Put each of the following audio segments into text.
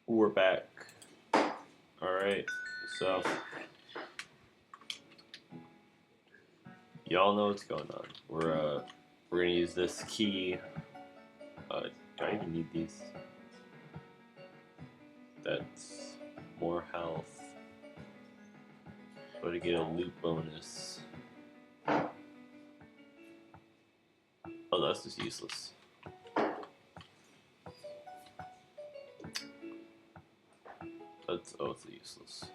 We're back. Alright, so y'all know what's going on. We're gonna use this key. Do I even need these? That's more health. But to get a loot bonus. Oh, that's just useless. That's also useless.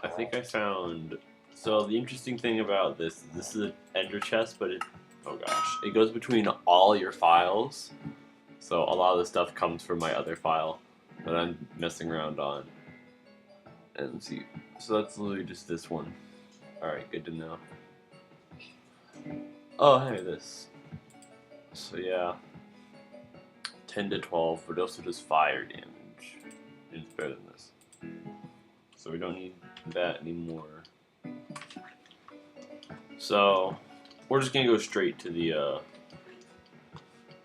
I think I found. So the interesting thing about this is an ender chest, but oh gosh, it goes between all your files. So a lot of the stuff comes from my other file that I'm messing around on. And see, so that's literally just this one. Alright, good to know. Oh, hey, this. So yeah, 10 to 12, but also does fire damage. It's better than this. So we don't need that anymore. So we're just gonna go straight to the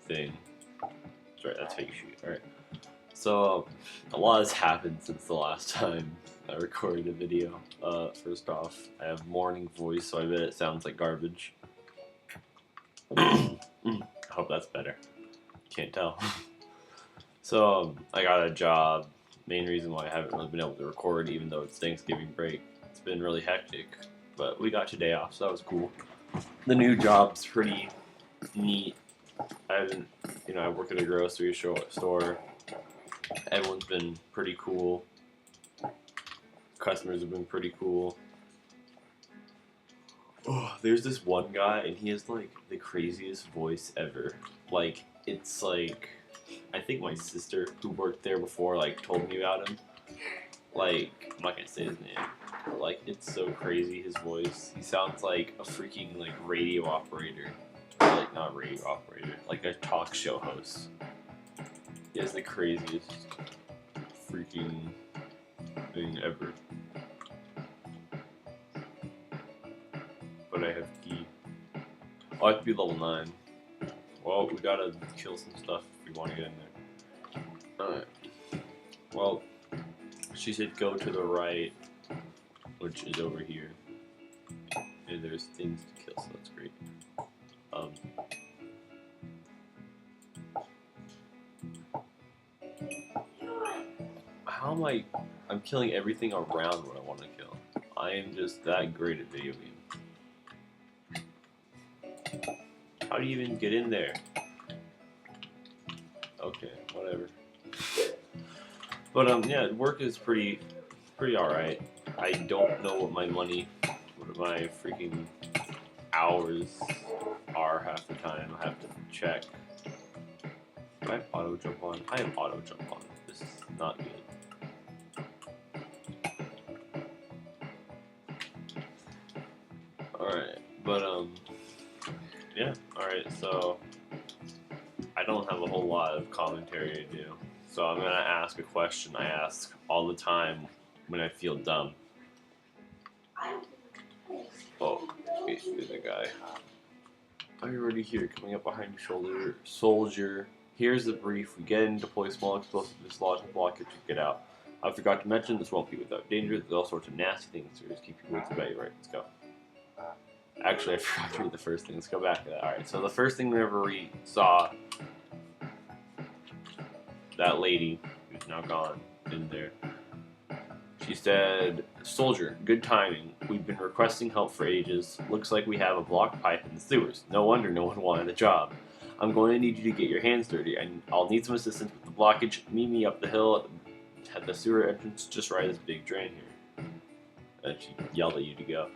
thing. Sorry, that's how you shoot. Alright. So a lot has happened since the last time I recorded a video. First off, I have morning voice, so I bet it sounds like garbage. I hope that's better. Can't tell. So I got a job. Main reason why I haven't really been able to record, even though it's Thanksgiving break. It's been really hectic, but we got today off, so that was cool. The new job's pretty neat. I work at a grocery store. Everyone's been pretty cool. Customers have been pretty cool. Oh, there's this one guy, and he has like the craziest voice ever. Like, it's like, I think my sister who worked there before like told me about him. Like, I'm not gonna say his name, but like, it's so crazy, his voice. He sounds like a freaking like radio operator. Or, like, not radio operator, like a talk show host. He has the craziest freaking thing ever. But I have key. Oh, I have to be level 9. Well, we gotta kill some stuff if we want to get in there. Alright. Well, she said go to the right, which is over here. And there's things to kill, so that's great. How am I'm killing everything around what I want to kill. I am just that great at video games. How do you even get in there? Okay, whatever. But yeah, work is pretty alright. I don't know what my freaking hours are half the time. I have to check. Do I have auto jump on? I have auto jump on. This is not good. Alright, but yeah, alright, so I don't have a whole lot of commentary to do. So I'm gonna ask a question I ask all the time when I feel dumb. Oh, wait, there's a guy. Are you already here? Coming up behind your shoulder. Soldier. Here's the brief. We get in, deploy small explosive, dislodge the blockage, and get out. I forgot to mention, this won't be without danger. There's all sorts of nasty things, so just keep your wits about you. Right, let's go. Actually, I forgot to read the first thing. Let's go back to that. Alright, so the first thing we saw, that lady, who's now gone, in there. She said, Soldier, good timing. We've been requesting help for ages. Looks like we have a blocked pipe in the sewers. No wonder no one wanted the job. I'm going to need you to get your hands dirty, and I'll need some assistance with the blockage. Meet me up the hill at the sewer entrance, just right as a big drain here. And she yelled at you to go.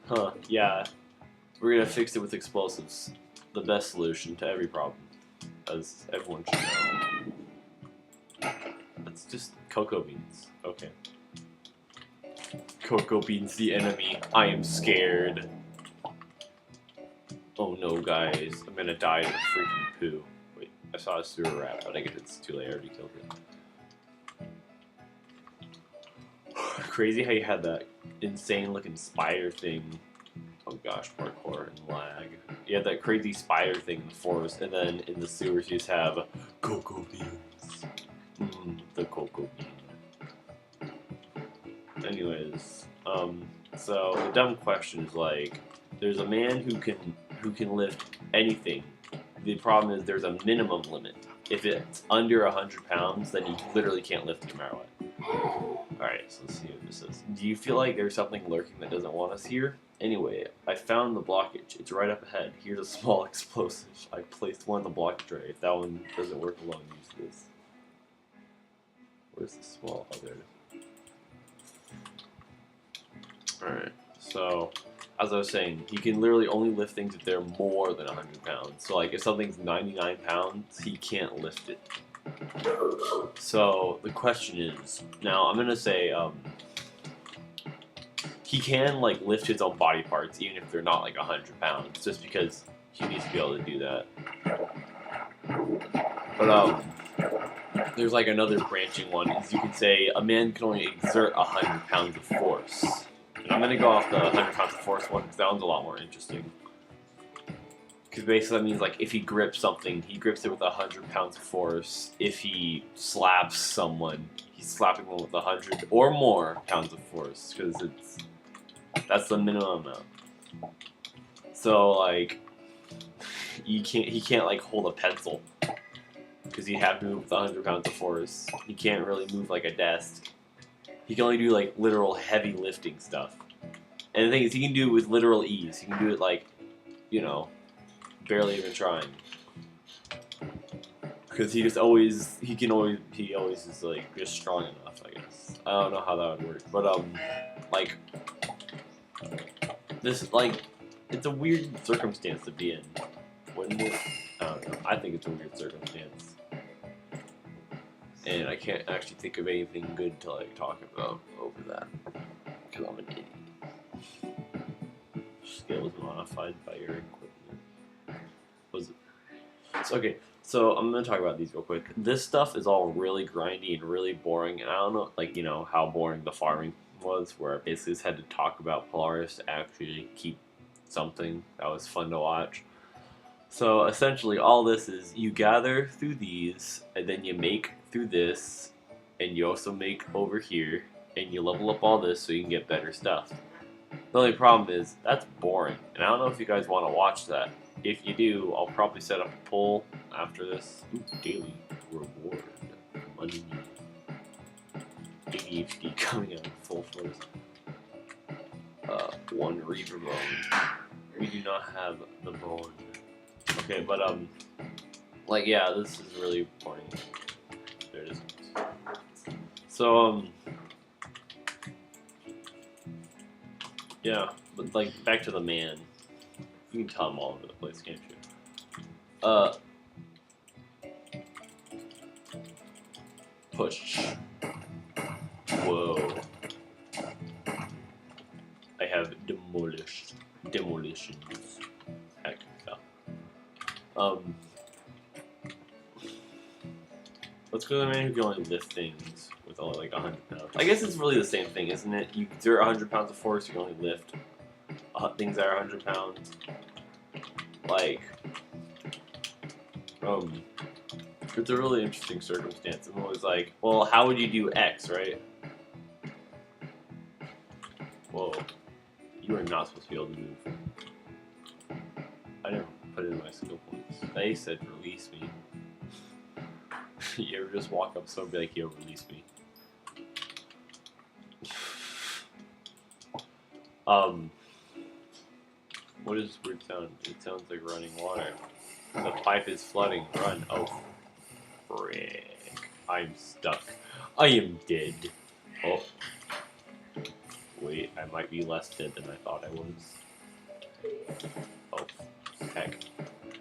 Huh, yeah. We're going to fix it with explosives. The best solution to every problem. As everyone should know. That's just cocoa beans. Okay. Cocoa beans, the enemy. I am scared. Oh no, guys. I'm gonna die in a freaking poo. Wait, I saw a sewer rat, but I guess it's too late. I already killed it. Crazy how you had that insane looking spider thing. Oh gosh, parkour and lag. You had that crazy spider thing in the forest, and then in the sewers you just have cocoa beans. the cocoa bean. Anyways, so the dumb question is like, there's a man who can lift anything. The problem is there's a minimum limit. If it's under 100 pounds, then he literally can't lift it no matter what. Alright, so let's see what this is. Do you feel like there's something lurking that doesn't want us here? Anyway, I found the blockage. It's right up ahead. Here's a small explosive. I placed one in the blockage tray. If that one doesn't work alone, use this. Where's the small other? Alright, so as I was saying, he can literally only lift things if they're more than 100 pounds. So like if something's 99 pounds, he can't lift it. So the question is, now I'm gonna say he can like lift his own body parts even if they're not like 100 pounds, just because he needs to be able to do that. But there's like another branching one, is you could say a man can only exert 100 pounds of force. And I'm gonna go off the 100 pounds of force one because that one's a lot more interesting. Because basically that means like if he grips something, he grips it with 100 pounds of force. If he slaps someone, he's slapping them with 100 or more pounds of force, because that's the minimum amount. So like he can't like hold a pencil because he have to move with 100 pounds of force. He can't really move like a desk. He can only do like literal heavy lifting stuff. And the thing is, he can do it with literal ease. He can do it like, you know, barely even trying. Because he always is like just strong enough, I guess. I don't know how that would work. But like this, like, it's a weird circumstance to be in. Wouldn't it? I don't know. I think it's a weird circumstance. And I can't actually think of anything good to like talk about over that, because I'm an idiot. Skills modified by your equipment. Was it? So, okay, so I'm gonna talk about these real quick. This stuff is all really grindy and really boring, and I don't know, like, you know how boring the farming was, where I basically just had to talk about Polaris to actually keep something that was fun to watch. So essentially all this is you gather through these, and then you make through this, and you also make over here, and you level up all this so you can get better stuff. The only problem is that's boring, and I don't know if you guys want to watch that. If you do, I'll probably set up a poll after this. Ooh, daily reward. Money. ADHD coming out in full force. 1 Reaver bone. We do not have the bone. Okay, but like, yeah, this is really boring. There it is. So yeah, but like back to the man. You can tell him all over the place, can't you? Push. Whoa. I have demolitions. Heck, yeah. Let's go to the man who can only lift things with only like 100 pounds. I guess it's really the same thing, isn't it? You exert 100 pounds of force, you can only lift things that are 100 pounds. Like, it's a really interesting circumstance. I'm always like, well, how would you do X, right? Whoa. You are not supposed to be able to move. I never put it in my skill points. They said release me. You ever just walk up to someone and be like, yo, release me? What is this weird sound? It sounds like running water. The pipe is flooding. Run. Oh, frick. I'm stuck. I am dead. Oh. Wait, I might be less dead than I thought I was. Oh. Heck.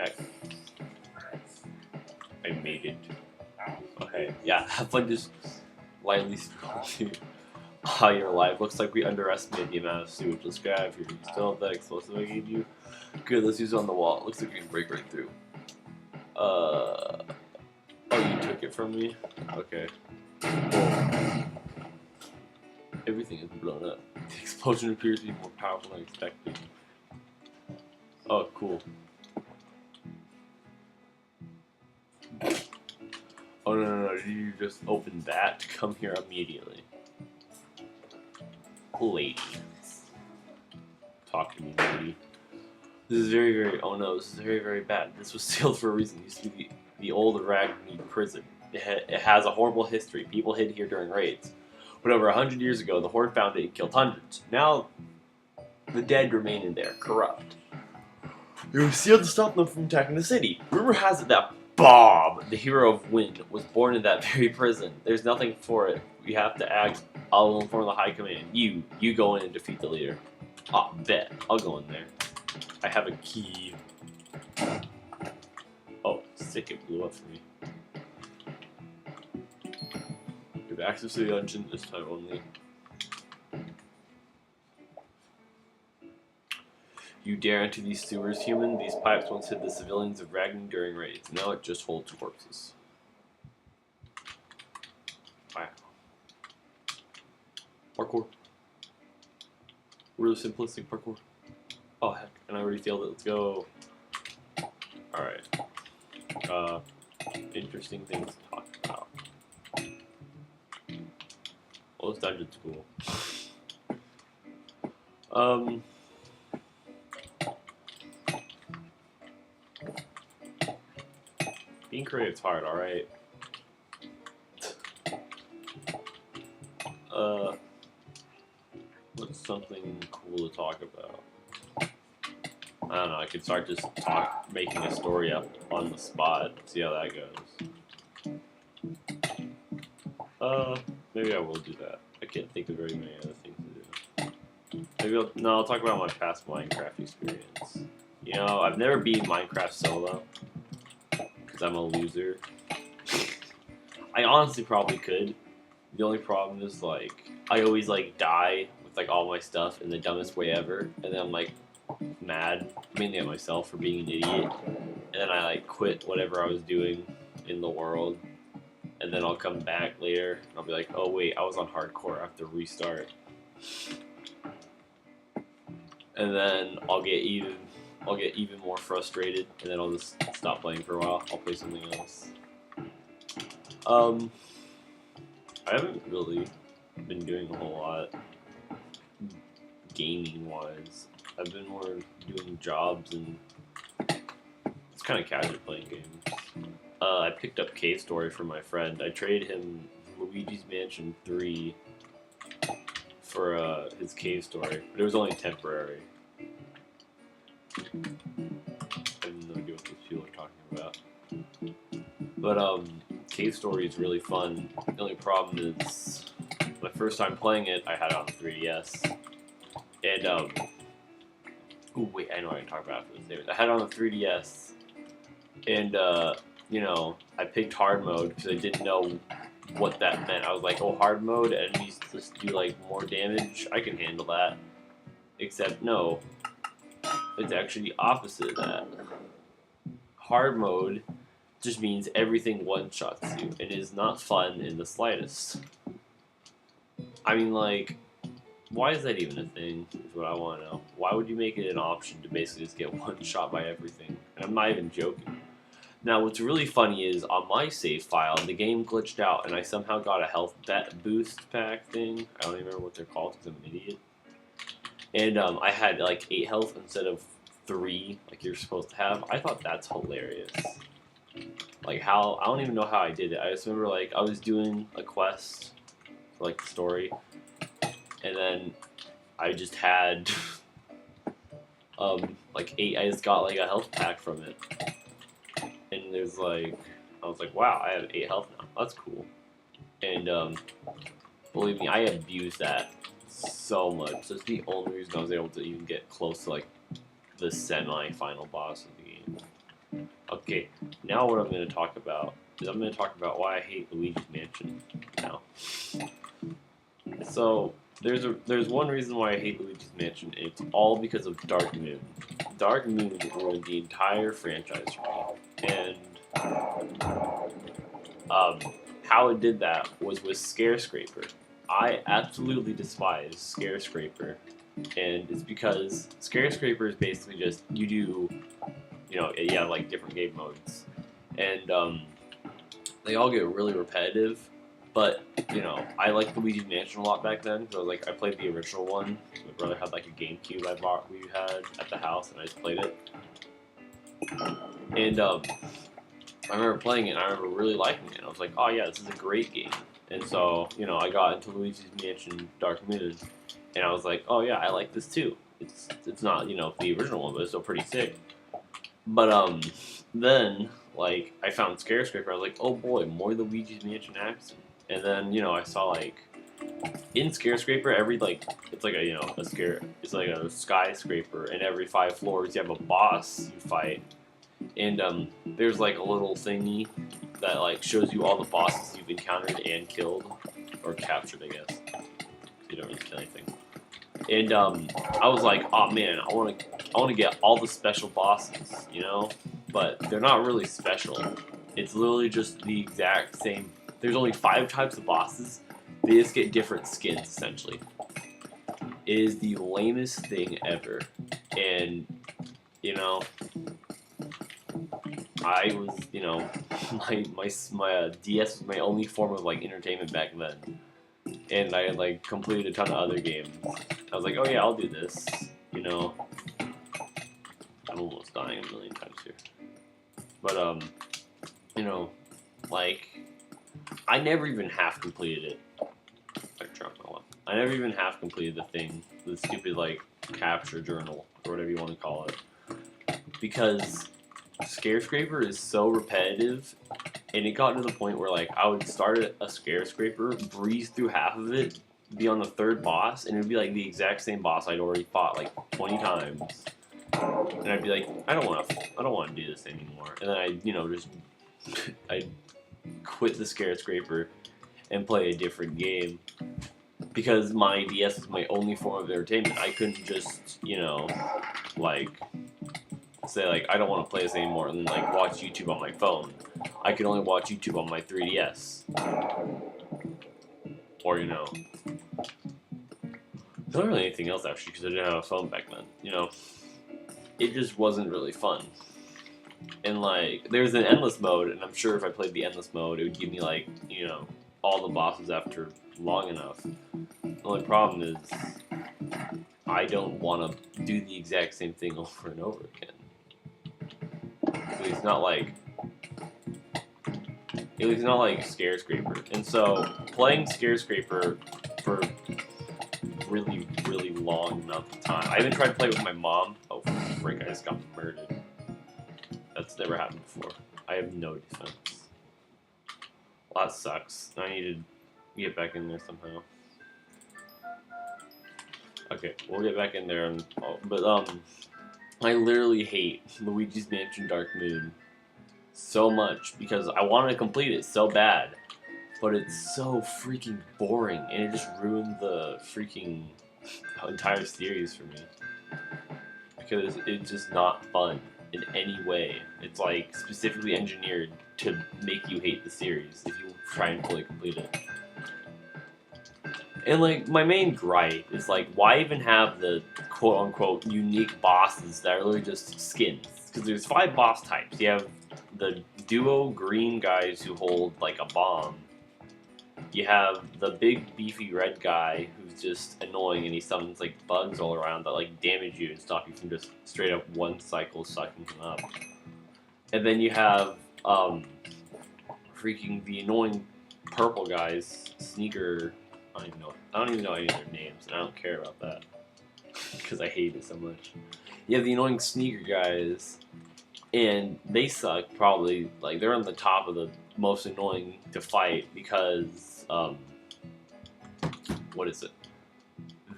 Heck. I made it. Okay, yeah, have fun just lightly scrolling how you're alive. Looks like we underestimated the amount of sewage. Let's grab here. You still have that explosive I gave you? Good, let's use it on the wall. Looks like we can break right through. Oh, you took it from me? Okay. Whoa. Everything is blown up. The explosion appears to be more powerful than expected. Oh, cool. Oh, no, did you just open that to come here immediately? Lady. Talk to me, lady. This is very, very, oh no, this is very, very bad. This was sealed for a reason. It used to be the old Ragni prison. It has a horrible history. People hid here during raids. But over 100 years ago, the Horde found it and killed hundreds. Now, the dead remain in there, corrupt. It was sealed to stop them from attacking the city. Rumor has it that Bob, the hero of Wynn, was born in that very prison. There's nothing for it. We have to act. I'll inform the High Command. You go in and defeat the leader. Ah, bet. I'll go in there. I have a key. Oh, sick, it blew up for me. We have access to the dungeon this time only. You dare enter these sewers, human? These pipes once hid the civilians of Ragni during raids. Now it just holds corpses. Wow. Parkour. Really simplistic parkour. Oh heck, and I already failed it. Let's go. Alright. Interesting things to talk about. Well, this dungeon's cool. Being creative's hard, alright? What's something cool to talk about? I don't know, I could start just making a story up on the spot, see how that goes. Maybe I will do that. I can't think of very many other things to do. Maybe I'll talk about my past Minecraft experience. You know, I've never beat Minecraft solo, because I'm a loser. I honestly probably could. The only problem is, like, I always, like, die with, like, all my stuff in the dumbest way ever, and then I'm, like, mad, mainly at myself for being an idiot, and then I, like, quit whatever I was doing in the world, and then I'll come back later, and I'll be like, oh, wait, I was on hardcore, I have to restart. And then I'll get even more frustrated, and then I'll just stop playing for a while. I'll play something else. I haven't really been doing a whole lot gaming-wise. I've been more doing jobs and it's kind of casual playing games. I picked up Cave Story from my friend. I traded him Luigi's Mansion 3 for his Cave Story, but it was only temporary. I have no idea what these people are talking about. But Cave Story is really fun. The only problem is, my first time playing it, I had it on the 3DS. And, oh wait, I know I can talk about it. I had it on the 3DS. And, you know, I picked hard mode because I didn't know what that meant. I was like, oh, hard mode, enemies just do, like, more damage. I can handle that. Except, no. It's actually the opposite of that. Hard mode just means everything one-shots you, and is not fun in the slightest. I mean, like, why is that even a thing, is what I want to know. Why would you make it an option to basically just get one shot by everything? And I'm not even joking. Now, what's really funny is, on my save file, the game glitched out, and I somehow got a health boost pack thing. I don't even remember what they're called, because I'm an idiot. And I had, like, 8 health instead of 3, like you're supposed to have. I thought that's hilarious. Like, how, I don't even know how I did it. I just remember, like, I was doing a quest for, like, the story, and then I just had, like, 8, I just got, like, a health pack from it. And there's, like, I was like, wow, I have 8 health now. That's cool. And, believe me, I abused that so much. That's the only reason I was able to even get close to, like, the semi-final boss of the game. Okay, now what I'm going to talk about is I'm going to talk about why I hate Luigi's Mansion now. So, there's one reason why I hate Luigi's Mansion, and it's all because of Dark Moon. Dark Moon ruined the entire franchise for me, and how it did that was with Scarescraper. I absolutely despise Scarescraper, and it's because Scarescraper is basically just, you do, you know, like different game modes, and they all get really repetitive. But, you know, I liked Luigi's Mansion a lot back then. So, like, I played the original one. My brother had, like, a GameCube we had at the house, and I just played it. And, I remember playing it, and I remember really liking it. I was like, oh, yeah, this is a great game. And so, you know, I got into Luigi's Mansion Dark Moon, and I was like, oh, yeah, I like this, too. It's not, you know, the original one, but it's still pretty sick. But, then, like, I found Scarescraper. I was like, oh, boy, more Luigi's Mansion action. And then, you know, I saw, like, in Scarescraper, every, like, it's like a, you know, it's like a skyscraper, and every 5 floors you have a boss you fight. And, there's, like, a little thingy that, like, shows you all the bosses you've encountered and killed, or captured, I guess. You don't really kill anything. And, I was like, oh, man, I want to get all the special bosses, you know? But they're not really special. It's literally just the exact same. There's only 5 types of bosses. They just get different skins, essentially. It is the lamest thing ever. And, you know, I was, you know, my DS was my only form of, like, entertainment back then. And I had, like, completed a ton of other games. I was like, oh yeah, I'll do this, you know. I'm almost dying a million times here. But, you know, like, I never even half completed it. I never even half completed the thing, the stupid, like, capture journal, or whatever you want to call it. Because Scarescraper is so repetitive, and it got to the point where, like, I would start a Scarescraper, breeze through half of it, be on the 3rd boss, and it would be, like, the exact same boss I'd already fought, like, 20 times. And I'd be like, I don't want to do this anymore. And then I'd, you know, I'd quit the Scarescraper and play a different game. Because my DS was my only form of entertainment. I couldn't just, you know, like, say, like, I don't want to play this anymore and then, like, watch YouTube on my phone. I could only watch YouTube on my 3DS. Or, you know, there's not really anything else, actually, because I didn't have a phone back then. You know, it just wasn't really fun. And, like, there's an endless mode, and I'm sure if I played the endless mode, it would give me, like, you know, all the bosses after long enough. The only problem is I don't want to do the exact same thing over and over again. At least not like Scarescraper. And so playing Scarescraper for really, really long amount of time. I even tried to play with my mom. Oh frick, I just got murdered. That's never happened before. I have no defense. Well, that sucks. I need to get back in there somehow. Okay, we'll get back in there. But I literally hate Luigi's Mansion Dark Moon so much because I want to complete it so bad, but it's so freaking boring, and it just ruined the freaking entire series for me because it's just not fun in any way. It's like specifically engineered to make you hate the series if you try and fully complete it. And, like, my main gripe is, like, why even have the quote-unquote unique bosses that are literally just skins? Because there's 5 boss types. You have the duo green guys who hold, like, a bomb. You have the big, beefy red guy who's just annoying and he summons, like, bugs all around that, like, damage you and stop you from just straight up one cycle sucking him up. And then you have, freaking the annoying purple guys, Sneaker... I don't even know any of their names, and I don't care about that because I hate it so much. You have the annoying Sneaker guys, and they suck. Probably like they're on the top of the most annoying to fight because what is it?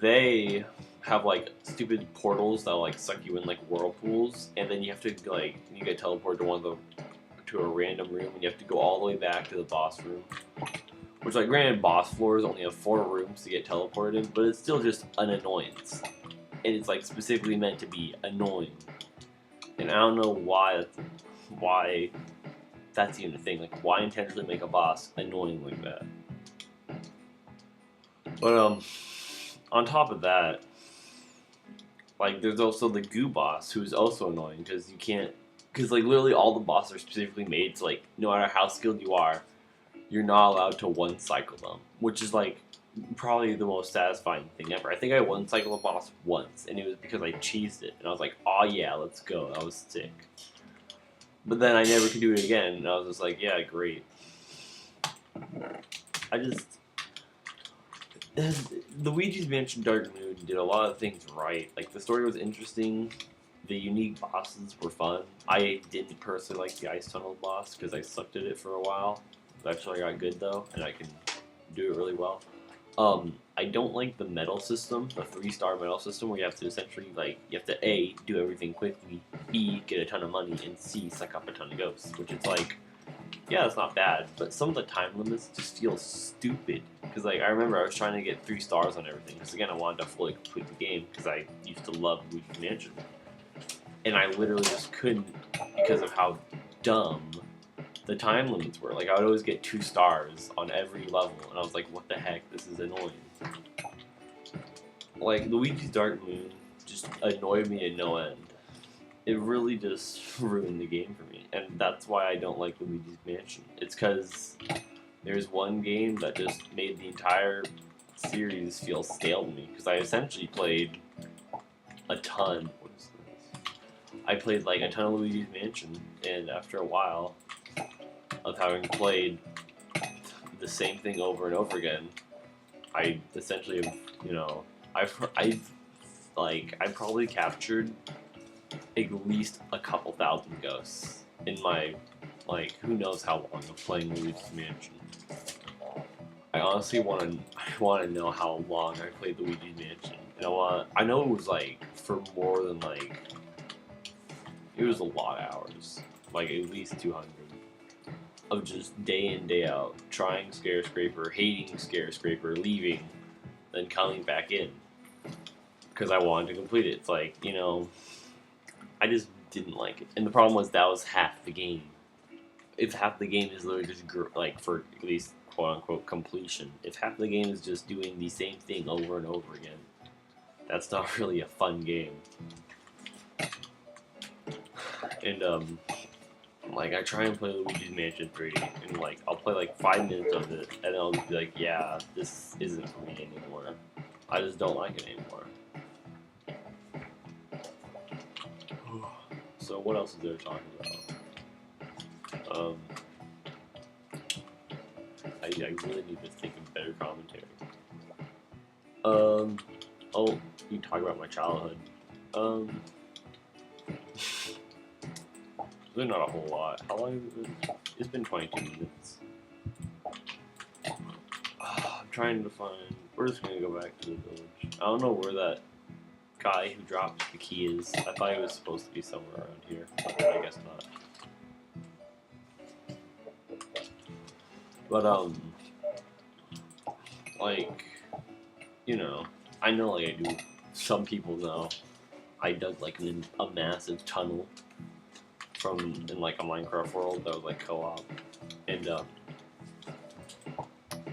They have like stupid portals that like suck you in like whirlpools, and then you have to like you get teleported to a random room, and you have to go all the way back to the boss room. Which, like, granted, boss floors only have 4 rooms to get teleported in, but it's still just an annoyance. And it's, like, specifically meant to be annoying. And I don't know why that's even a thing. Like, why intentionally make a boss annoying like that? But, on top of that, like, there's also the goo boss, who's also annoying, because you can't... Because, like, literally all the bosses are specifically made to, like, no matter how skilled you are, you're not allowed to one cycle them, which is like probably the most satisfying thing ever. I think I one cycle a boss once, and it was because I cheesed it, and I was like, oh yeah, let's go. I was sick. But then I never could do it again, and I was just like, yeah, great. Luigi's Mansion Dark Moon did a lot of things right. Like, the story was interesting, the unique bosses were fun. I didn't personally like the Ice Tunnel boss, because I sucked at it for a while. Eventually I got good, though, and I can do it really well. I don't like the medal system, the 3-star medal system, where you have to essentially, like, you have to A, do everything quickly, B, get a ton of money, and C, suck up a ton of ghosts, which is like, yeah, it's not bad, but some of the time limits just feel stupid. Because, like, I remember I was trying to get 3 stars on everything, because, again, I wanted to fully complete the game, because I used to love Luigi's Mansion. And I literally just couldn't, because of how dumb the time limits were. Like, I would always get 2 stars on every level, and I was like, what the heck, this is annoying. Like, Luigi's Dark Moon just annoyed me to no end. It really just ruined the game for me, and that's why I don't like Luigi's Mansion. It's because there's one game that just made the entire series feel stale to me, because I essentially played a ton. What is this? I played like a ton of Luigi's Mansion, and after a while of having played the same thing over and over again, I essentially have, you know, I've probably captured at least a couple thousand ghosts in my, like, who knows how long of playing Luigi's Mansion. I honestly want to know how long I played Luigi's Mansion. And I know it was like for more than like, it was a lot of hours, like at least 200 of just day in, day out, trying Scare Scraper, hating Scare Scraper, leaving, then coming back in because I wanted to complete it. It's like, you know, I just didn't like it. And the problem was that was half the game. If half the game is literally just, like, for at least quote-unquote completion, if half the game is just doing the same thing over and over again, that's not really a fun game. And, like, I try and play Luigi's Mansion 3, and, like, I'll play, like, 5 minutes of it, and then I'll be like, yeah, this isn't for me anymore. I just don't like it anymore. So what else is there to talk about? I really need to think of better commentary. Oh, you talk about my childhood. Really not a whole lot. How long has it been? It's been 22 minutes. I'm trying to find... We're just gonna go back to the village. I don't know where that guy who dropped the key is. I thought he was supposed to be somewhere around here, but I guess not. But, like, you know, I know, like, I do, some people know, I dug, like, a massive tunnel in, like, a Minecraft world that was, like, co-op, and,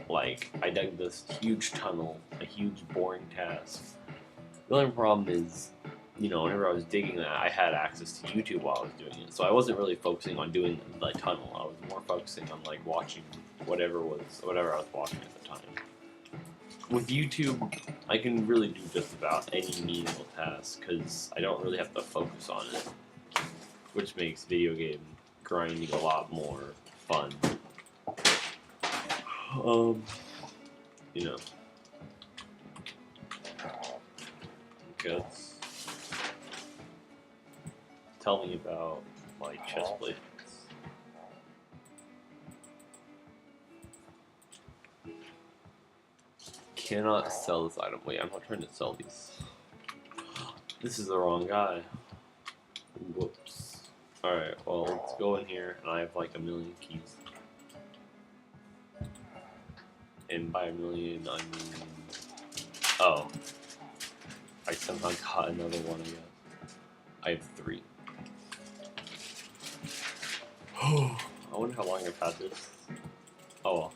like, I dug this huge tunnel, a huge boring task. The only problem is, you know, whenever I was digging that, I had access to YouTube while I was doing it, so I wasn't really focusing on doing the tunnel. I was more focusing on, like, watching whatever I was watching at the time. With YouTube, I can really do just about any menial task, because I don't really have to focus on it, which makes video game grinding a lot more fun. You know. Okay, tell me about my chest plates. Cannot sell this item. Wait, I'm not trying to sell these. This is the wrong guy. Whoops. Alright, well, let's go in here, and I have like 1,000,000 keys. And by 1,000,000, I mean... Oh. I somehow got another one again. I have 3. I wonder how long I've had this. Oh well.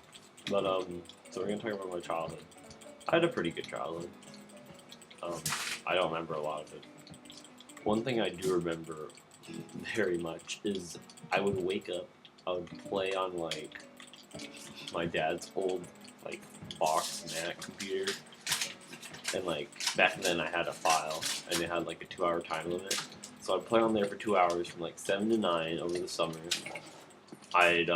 But, so we're gonna talk about my childhood. I had a pretty good childhood. I don't remember a lot of it. One thing I do remember very much is I would wake up, I would play on, like, my dad's old like box Mac computer, and like back then I had a file and it had like a 2-hour time limit, so I'd play on there for 2 hours from like 7 to 9 over the summer. I'd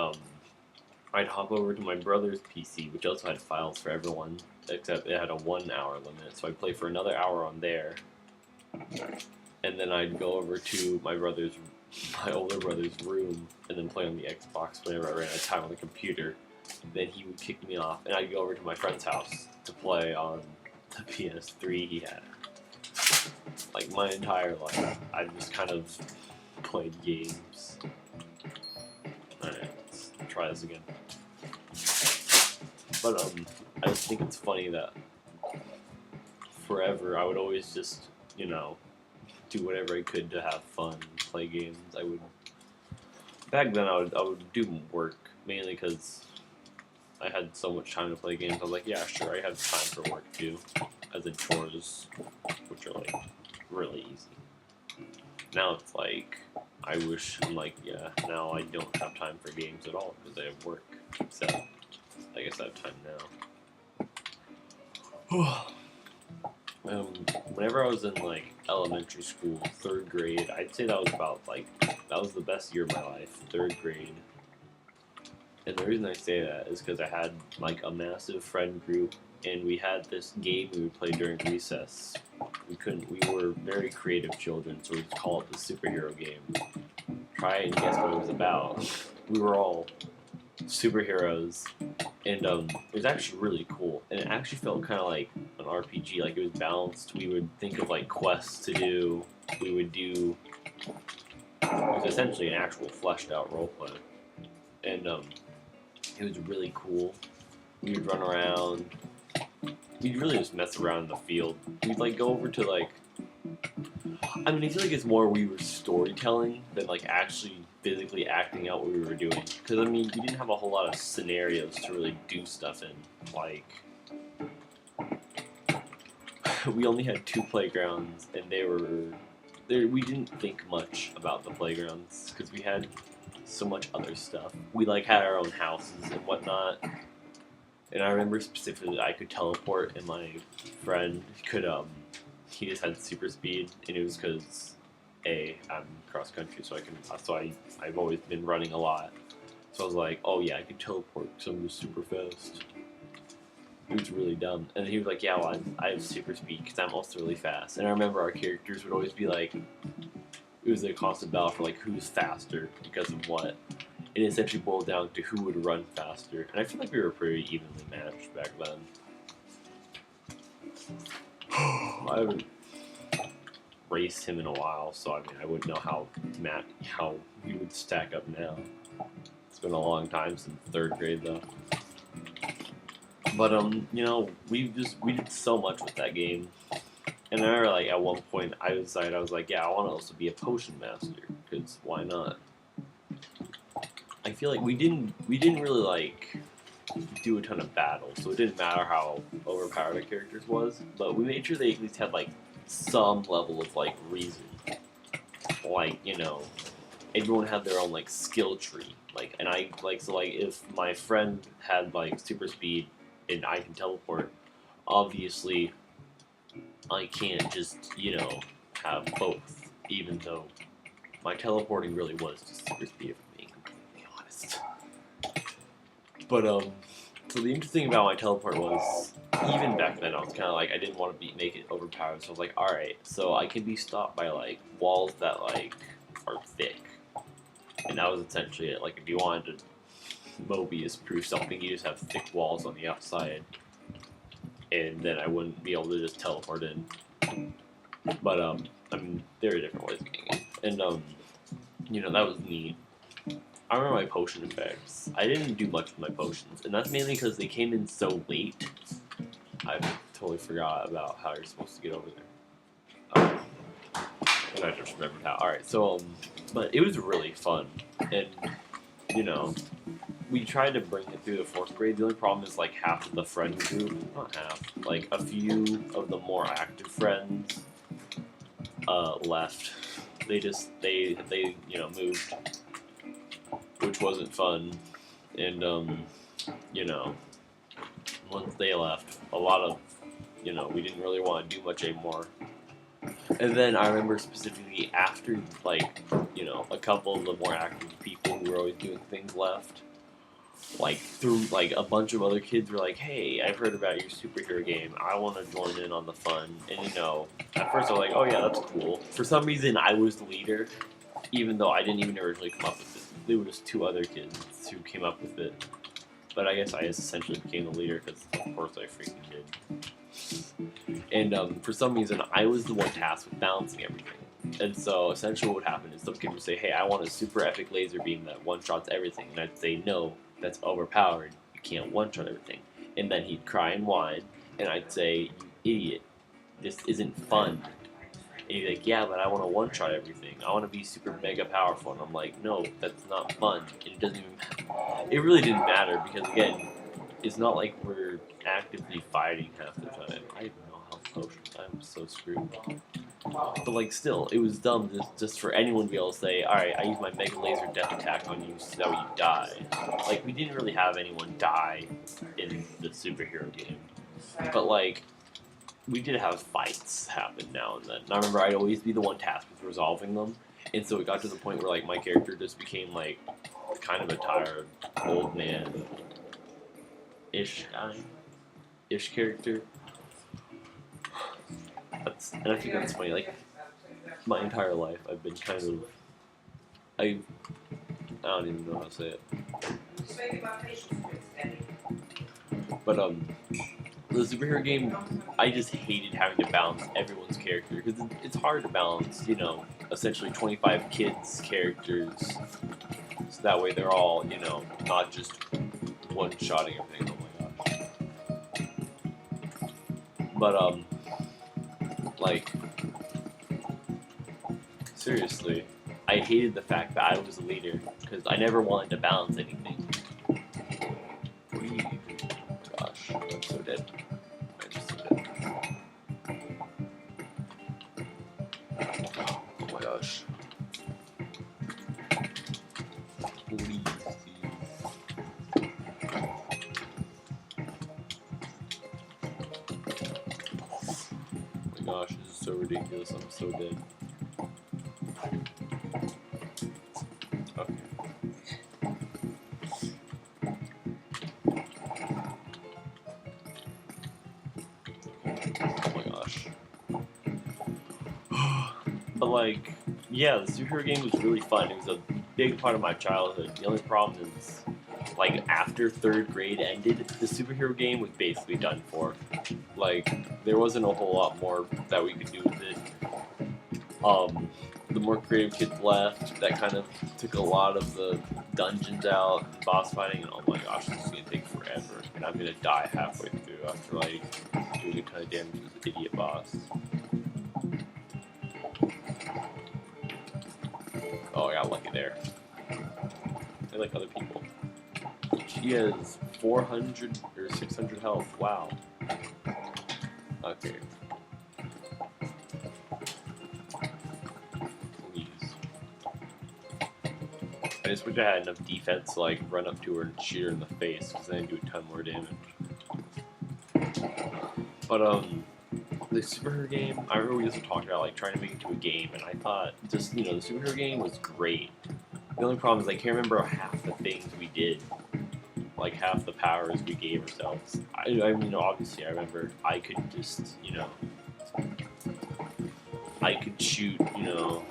hop over to my brother's PC, which also had files for everyone, except it had a 1-hour limit, so I'd play for another hour on there, and then I'd go over to my older brother's room, and then play on the Xbox whenever I ran out of time on the computer. Then he would kick me off, and I'd go over to my friend's house to play on the PS3 he had. Like, my entire life, I just kind of played games. Alright, let's try this again. But, I just think it's funny that forever I would always just, you know, do whatever I could to have fun, play games. Back then I would do work, mainly because I had so much time to play games. I was like, yeah, sure, I have time for work too, as in chores, which are like really easy. Now it's like, I'm like, yeah, now I don't have time for games at all because I have work. So, I guess I have time now. Whenever I was in like elementary school, 3rd grade, I'd say that was the best year of my life, 3rd grade. And the reason I say that is because I had like a massive friend group, and we had this game we would play during recess. We were very creative children, so we'd call it the superhero game. Try and guess what it was about. We were all superheroes, and it was actually really cool, and it actually felt kind of like an RPG. Like, it was balanced. We would think of like quests to do. It was essentially an actual fleshed out roleplay, and it was really cool. We would run around. We'd really just mess around in the field. We'd like go over to like, I mean, I feel like it's more we were storytelling than like actually physically acting out what we were doing. Because I mean, we didn't have a whole lot of scenarios to really do stuff in. Like, we only had 2 playgrounds, and we didn't think much about the playgrounds because we had so much other stuff. We like had our own houses and whatnot. And I remember specifically I could teleport, and my friend could, he just had super speed, and it was because, I'm cross country, so I've always been running a lot. So I was like, oh yeah, I can teleport because I'm just super fast. It was really dumb. And he was like, yeah, well, I have super speed because I'm also really fast. And I remember our characters would always be like, it was a constant battle for like who's faster because of what. It essentially boiled down to who would run faster, and I feel like we were pretty evenly matched back then. I haven't raced him in a while, so I mean, I wouldn't know how he would stack up now. It's been a long time since 3rd grade, though. But you know, we did so much with that game, and I remember like at one point I decided I was like, yeah, I want to also be a potion master because why not? I feel like we didn't really like do a ton of battles, so it didn't matter how overpowered our characters was, but we made sure they at least had like some level of like reason. Like, you know, everyone had their own like skill tree. Like, and I like, so like if my friend had like super speed and I can teleport, obviously I can't just, you know, have both, even though my teleporting really was just super speed. But so the interesting thing about my teleport was, even back then I was kind of like, I didn't want to make it overpowered, so I was like, alright, so I can be stopped by like walls that like are thick, and that was essentially it. Like, if you wanted to Mobius proof something, you just have thick walls on the outside, and then I wouldn't be able to just teleport in. But I mean, there are different ways of getting in, and you know, that was neat. I remember my potion effects. I didn't do much with my potions, and that's mainly because they came in so late. I totally forgot about how you're supposed to get over there. And I just remembered how. Alright, so, but it was really fun, and, you know, we tried to bring it through the 4th grade. The only problem is, like, half of the friend group, not half, like, a few of the more active friends, left. They, you know, moved, which wasn't fun, and you know, once they left, a lot of, we didn't really want to do much anymore. And then I remember specifically after, like, a couple of the more active people who were always doing things left, like, through, like, a bunch of other kids were like, hey, I've heard about your superhero game. I want to join in on the fun. And, at first I was like, oh, yeah, that's cool. For some reason, I was the leader, even though I didn't even originally come up with it. There were just two other kids who came up with it. But I guess I just essentially became the leader because, of course, I freaking did. And for some reason, I was the one tasked with balancing everything. And so essentially what would happen is some kid would say, hey, I want a super epic laser beam that one-shots everything. And I'd say, no, that's overpowered. You can't one-shot everything. And then he'd cry and whine, and I'd say, you idiot, this isn't fun. And he'd be like, yeah, but I want to one-shot everything. I want to be super mega powerful. And I'm like, no, that's not fun. And it doesn't even... It really didn't matter because, again, it's not like we're actively fighting half the time. I have no health potions. I'm so screwed. But, like, still, it was dumb just for anyone to be able to say, alright, I use my Mega Laser Death Attack on you so that way you die. Like, we didn't really have anyone die in the superhero game. But, like, we did have fights happen now and then. And I remember I'd always be the one tasked with resolving them. And so it got to the point where, like, my character just became, like, kind of a tired old man-ish guy. Ish character. And I think that's funny, like, my entire life I've been kind of, I don't even know how to say it. But, the superhero game, I just hated having to balance everyone's character, because it's hard to balance, essentially 25 kids' characters, so that way they're all, not just one-shotting everything, oh my gosh. But, like, seriously, I hated the fact that I was a leader, because I never wanted to balance anything. Gosh, I'm so dead. I'm just so dead. Oh my gosh. Please. Oh my gosh, this is so ridiculous. I'm so dead. Okay. Oh my gosh. But, like, yeah, the superhero game was really fun. It was a big part of my childhood. The only problem is, like, after 3rd grade ended, the superhero game was basically done for. Like, there wasn't a whole lot more that we could do with it. The more creative kids left, that kind of took a lot of the dungeons out, and boss fighting, and oh my gosh, this is gonna take forever. And I'm gonna die halfway through after, like, doing a ton of damage to this idiot boss. Oh, I got lucky there. I like other people. She has 400 or 600 health. Wow. Okay. Please. I just wish I had enough defense to, like, run up to her and shoot her in the face, because then I'd do a ton more damage. But, the superhero game, I remember we used to talk about, like, trying to make it into a game, and I thought just, the superhero game was great. The only problem is I can't remember half the things we did, like half the powers we gave ourselves. I mean, obviously I remember I could just, I could shoot, or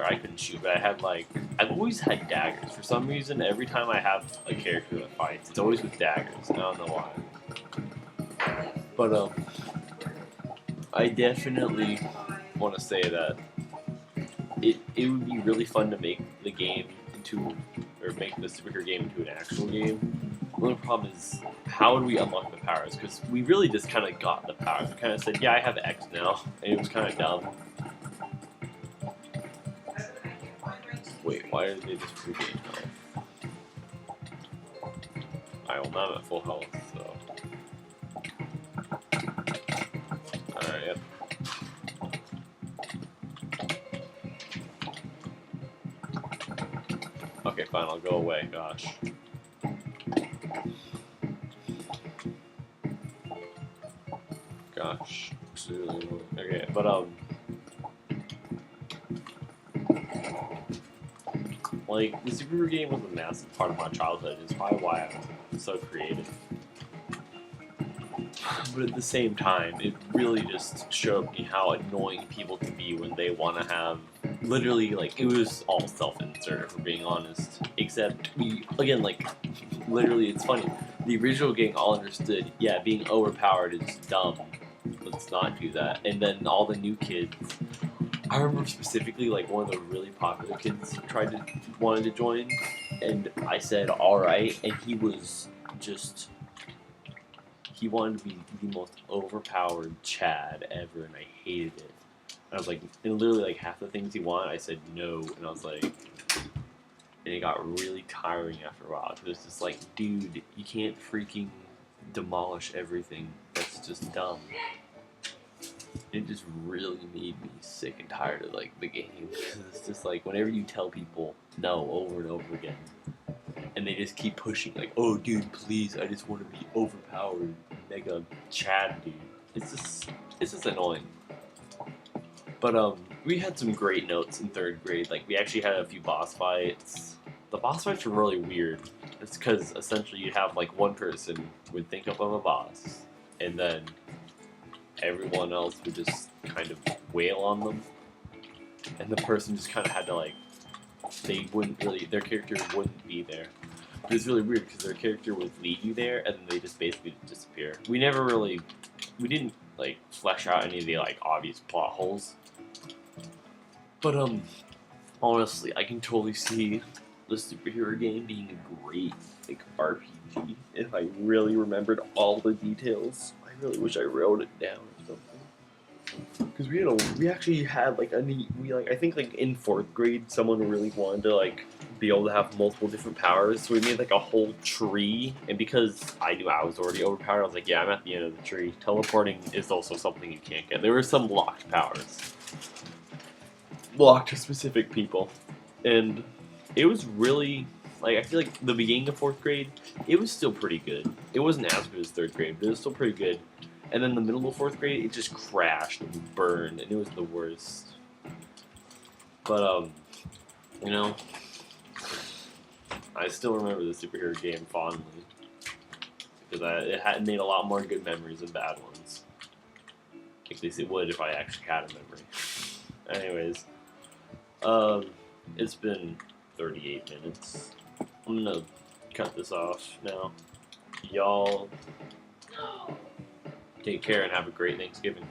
I couldn't shoot, but I had, like, I've always had daggers. For some reason, every time I have a character that fights, it's always with daggers. I don't know why. But, I definitely want to say that it would be really fun to make the game into, or make the superhero game into an actual game. The only problem is, how do we unlock the powers? Because we really just kind of got the powers. We kind of said, yeah, I have X now, and it was kind of dumb. Wait, why did they just regain health? Alright, well now I'm at full health, so... Alright, yep. Okay, fine, I'll go away, gosh. gosh. It's really annoying. Okay, but like the superhero game was a massive part of my childhood. It's probably why I'm so creative. But at the same time, it really just showed me how annoying people can be when they want to have literally, like, it was all self-insert, if we're being honest. Except, again, like, literally, it's funny. The original game all understood, yeah, being overpowered is dumb. Let's not do that. And then all the new kids, I remember specifically, like, one of the really popular kids wanted to join, and I said, alright, and he was just... He wanted to be the most overpowered Chad ever, and I hated it. And I was like, and literally like half the things he wanted, I said no, and I was like, and it got really tiring after a while. Because it's just like, dude, you can't freaking demolish everything. That's just dumb. It just really made me sick and tired of like the game. It's just like whenever you tell people no over and over again, and they just keep pushing, like, oh, dude, please, I just want to be overpowered, mega Chad, dude. It's just annoying. But, we had some great notes in 3rd grade. Like, we actually had a few boss fights. The boss fights were really weird. It's because, essentially, you have, like, one person would think up of a boss, and then everyone else would just kind of wail on them. And the person just kind of had to, like, their character wouldn't be there. But it's really weird because their character would lead you there and then they just basically disappear. We didn't like flesh out any of the like obvious plot holes. But honestly, I can totally see the superhero game being a great like RPG if I really remembered all the details. I really wish I wrote it down or something. Because we actually had like I think like in 4th grade someone really wanted to like be able to have multiple different powers, so we made like a whole tree, and because I knew I was already overpowered, I was like, yeah, I'm at the end of the tree. Teleporting is also something you can't get. There were some locked powers. Locked to specific people. And it was really, like, I feel like the beginning of 4th grade, it was still pretty good. It wasn't as good as 3rd grade, but it was still pretty good. And then the middle of 4th grade, it just crashed and burned, and it was the worst. But, you know, I still remember the superhero game fondly. Because it had made a lot more good memories than bad ones. At least it would if I actually had a memory. Anyways, it's been 38 minutes. I'm gonna cut this off now. Y'all take care and have a great Thanksgiving.